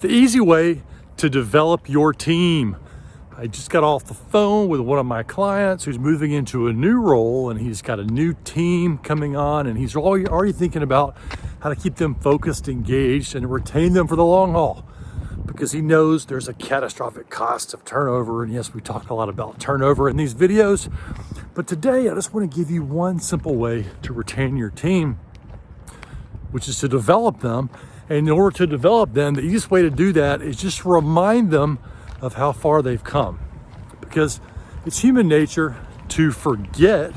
The easy way to develop your team. I just got off the phone with one of my clients who's moving into a new role, and he's got a new team coming on, and he's already thinking about how to keep them focused, engaged, and retain them for the long haul, because he knows there's a catastrophic cost of turnover. And yes, we talk a lot about turnover in these videos, but today I just want to give you one simple way to retain your team, which is to develop them. And in order to develop them, the easiest way to do that is just remind them of how far they've come, because it's human nature to forget,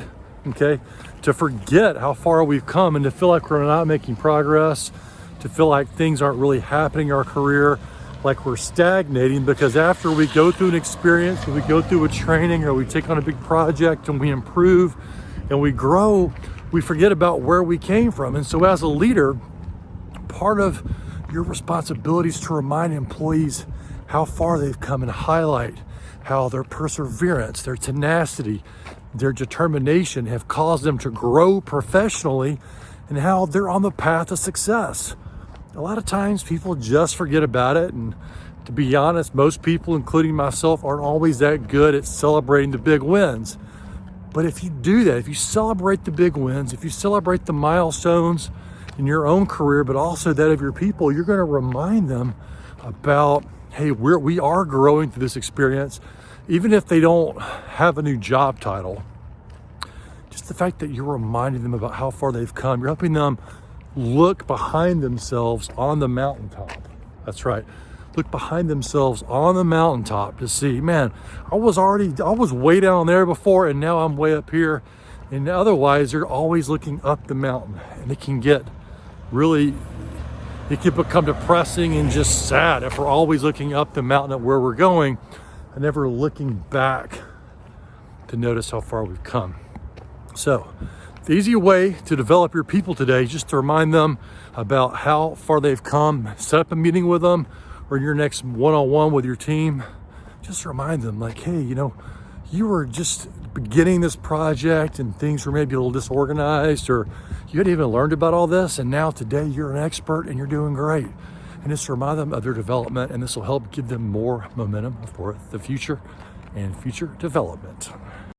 okay? To forget how far we've come and to feel like we're not making progress, to feel like things aren't really happening in our career, like we're stagnating, because after we go through an experience, or we go through a training, or we take on a big project and we improve and we grow, we forget about where we came from. And so as a leader, part of your responsibility is to remind employees how far they've come and highlight how their perseverance, their tenacity, their determination have caused them to grow professionally, and how they're on the path to success. A lot of times people just forget about it, and to be honest, most people, including myself, aren't always that good at celebrating the big wins. But if you do that, if you celebrate the big wins, if you celebrate the milestones in your own career, but also that of your people, you're going to remind them about, hey, we are growing through this experience. Even if they don't have a new job title, just the fact that you're reminding them about how far they've come, you're helping them look behind themselves on the mountaintop. That's right. Look behind themselves on the mountaintop to see, man, I was way down there before, and now I'm way up here. And otherwise, they're always looking up the mountain, and it can become depressing and just sad if we're always looking up the mountain at where we're going and never looking back to notice how far we've come. So the easy way to develop your people today is just to remind them about how far they've come. Set up a meeting with them, or your next one-on-one with your team. Just remind them, like, hey, you were just beginning this project and things were maybe a little disorganized, or you hadn't even learned about all this, and now today you're an expert and you're doing great. And just remind them of their development, and this will help give them more momentum for the future and future development.